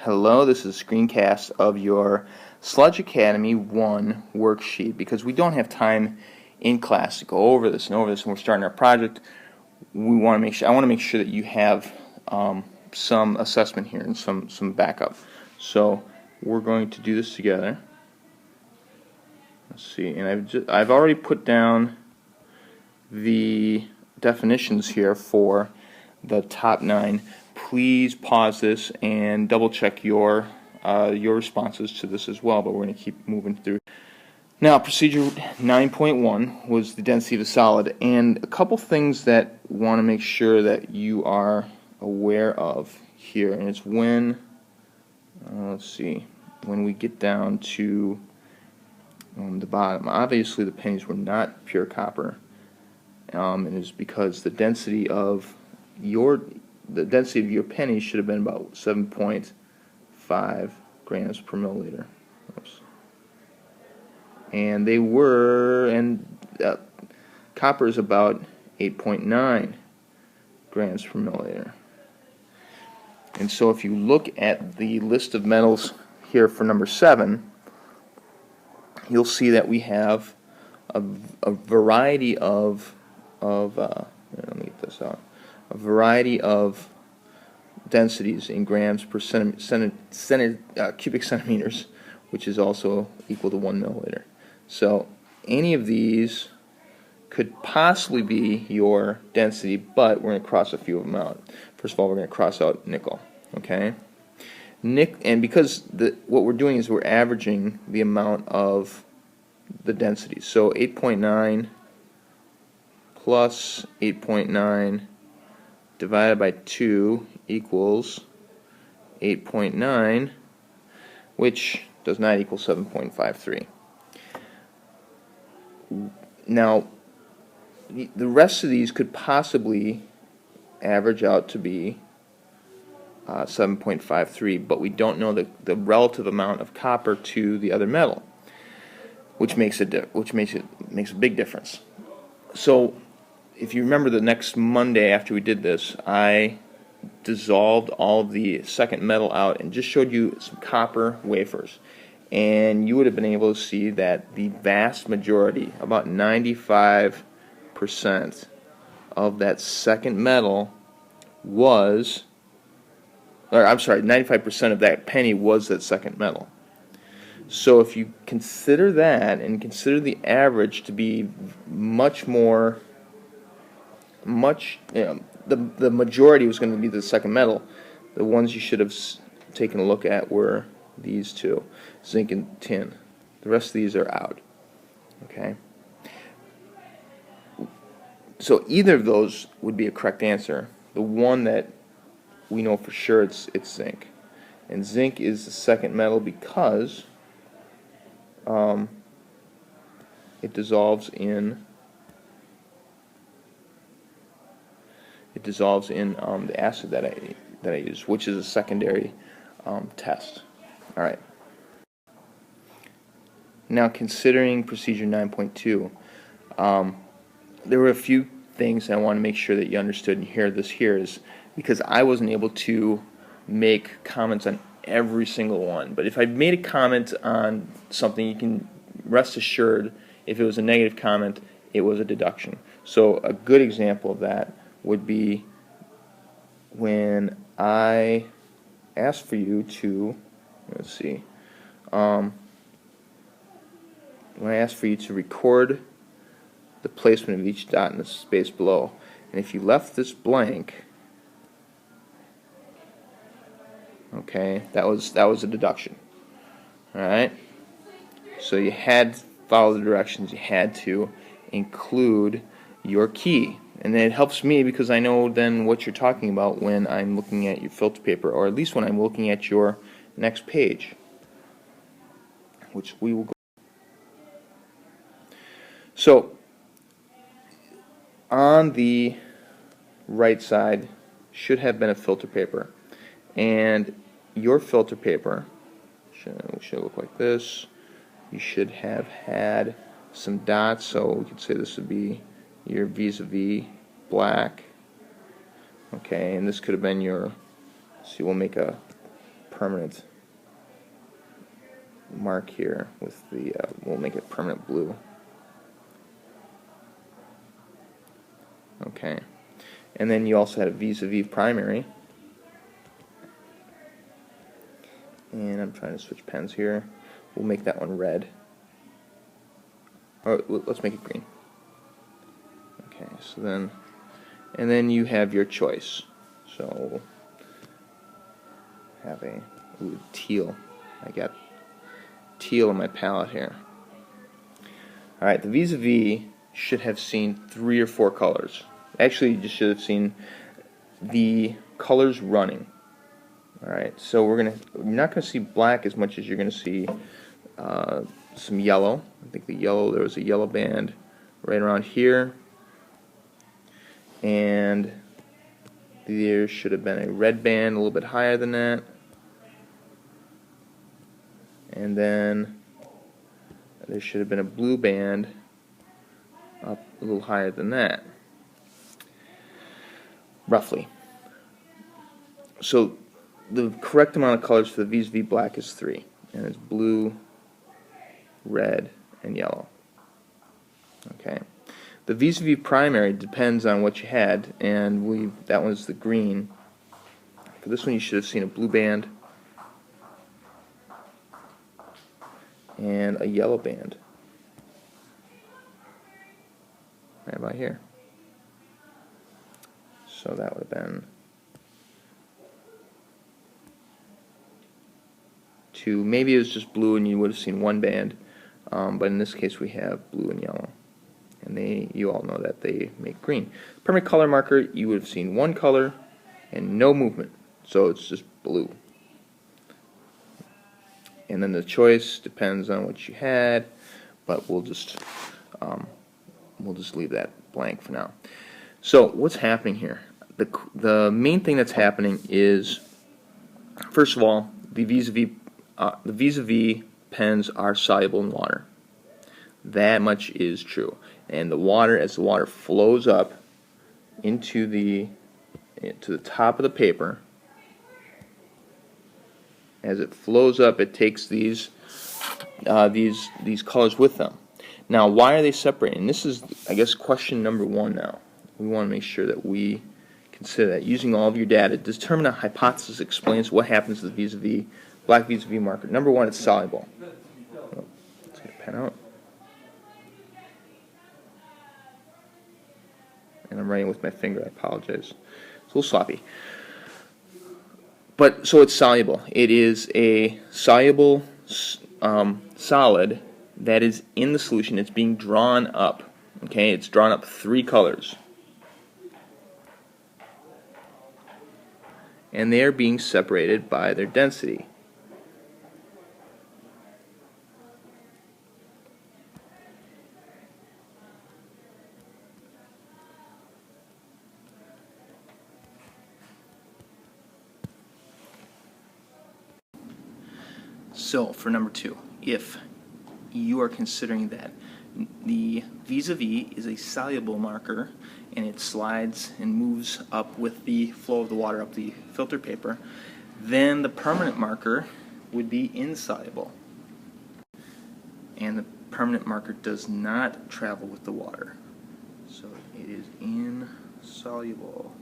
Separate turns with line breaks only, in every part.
Hello, this is a screencast of your Sludge Academy 1 worksheet. Because we don't have time in class to go over this and we're starting our project, I want to make sure that you have some assessment here and some backup. So we're going to do this together. Let's see, and I've already put down the definitions here for the top 9. Please pause this and double check your responses to this as well, but we're going to keep moving through. Now, procedure 9.1 was the density of a solid, and a couple things that want to make sure that you are aware of here, and it's when, let's see, when we get down to the bottom. Obviously the pennies were not pure copper, and it's because the density of your penny should have been about 7.5 grams per milliliter. Oops. And they were, copper is about 8.9 grams per milliliter. And so if you look at the list of metals here for number 7, you'll see that we have a variety of let me get this out. A variety of densities in grams per cubic centimeters, which is also equal to 1 milliliter. So any of these could possibly be your density, but we're going to cross a few of them out. First of all, we're going to cross out nickel. Okay, and because what we're doing is we're averaging the amount of the densities. So 8.9 plus 8.9 divided by 2 equals 8.9, which does not equal 7.53. Now, the rest of these could possibly average out to be 7.53, but we don't know the relative amount of copper to the other metal, which makes a big difference. So if you remember, the next Monday after we did this, I dissolved all of the second metal out and just showed you some copper wafers, and you would have been able to see that the vast majority, about 95% of that second metal was, or I'm sorry, 95% of that penny was that second metal. So if you consider that and consider the average to be the majority was going to be the second metal, the ones you should have taken a look at were these two, zinc and tin. The rest of these are out. Okay? So either of those would be a correct answer. The one that we know for sure, it's zinc. And zinc is the second metal because it dissolves in the acid that I use, which is a secondary test. All right. Now, considering procedure 9.2, there were a few things I want to make sure that you understood, and here is because I wasn't able to make comments on every single one. But if I made a comment on something, you can rest assured if it was a negative comment, it was a deduction. So a good example of that would be when I asked for you to, let's see, when I asked for you to record the placement of each dot in the space below, and if you left this blank, okay, that was a deduction. All right, so you had to follow the directions. You had to include your key. And then it helps me because I know then what you're talking about when I'm looking at your filter paper, or at least when I'm looking at your next page, which we will go. So on the right side should have been a filter paper, and your filter paper should look like this. You should have had some dots, so we could say this would be your vis-a-vis black. Okay, and this could have been your, see, we'll make a permanent mark here with the, we'll make it permanent blue. Okay. And then you also had a vis-a-vis primary. And I'm trying to switch pens here. We'll make that one red. Or let's make it green. Okay, so then, and then you have your choice. So we'll have a teal. I got teal on my palette here. Alright, the vis-a-vis should have seen 3 or 4 colors. Actually, you just should have seen the colors running. Alright, so you're not going to see black as much as you're going to see some yellow. I think there was a yellow band right around here. And there should have been a red band a little bit higher than that. And then there should have been a blue band up a little higher than that, roughly. So the correct amount of colors for the vis-a-vis black is 3, and it's blue, red, and yellow. Okay. The vis-a-vis primary depends on what you had, and that one's the green. For this one, you should have seen a blue band and a yellow band right about here. So that would have been 2. Maybe it was just blue and you would have seen 1 band, but in this case we have blue and yellow, and you all know that they make green. Permanent color marker, you would have seen 1 color and no movement, so it's just blue. And then the choice depends on what you had, but we'll just leave that blank for now. So what's happening here? The main thing that's happening is, first of all, the vis-a-vis pens are soluble in water. That much is true. And the water, as the water flows up to the top of the paper, as it flows up, it takes these colors with them. Now, why are they separating? This is, I guess, question number 1 now. We want to make sure that we consider that. Using all of your data, determine a hypothesis explains what happens to the vis-a-vis, black vis-a-vis marker. Number 1, it's soluble. Oh, let's get a pen out. And I'm writing with my finger, I apologize. It's a little sloppy. But, so it's soluble. It is a soluble solid that is in the solution. It's being drawn up. Okay, it's drawn up 3 colors. And they are being separated by their density. So, for number 2, if you are considering that the vis-a-vis is a soluble marker and it slides and moves up with the flow of the water up the filter paper, then the permanent marker would be insoluble. And the permanent marker does not travel with the water. So it is insoluble.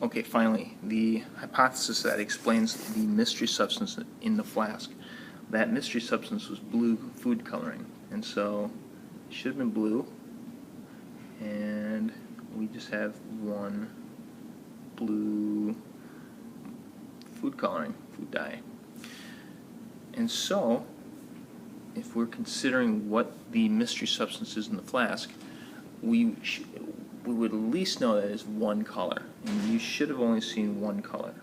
Okay, finally, the hypothesis that explains the mystery substance in the flask. That mystery substance was blue food coloring, and so it should have been blue, and we just have 1 blue food coloring, food dye. And so, if we're considering what the mystery substance is in the flask, we would at least know that it's 1 color. And you should have only seen 1 color.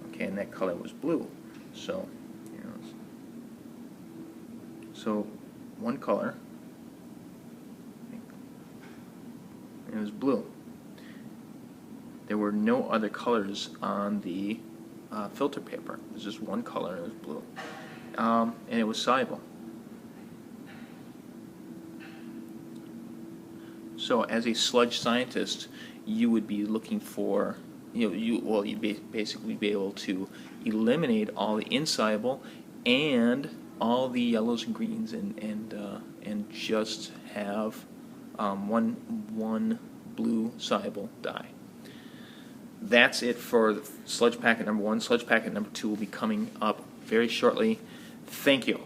Okay, and that color was blue. So, so 1 color, and it was blue. There were no other colors on the filter paper. It was just 1 color, and it was blue. And it was soluble. So as a sludge scientist, you would be looking for, you'd basically be able to eliminate all the insoluble and all the yellows and greens, and just have one blue soluble dye. That's it for Sludge Packet number 1. Sludge Packet number 2 will be coming up very shortly. Thank you.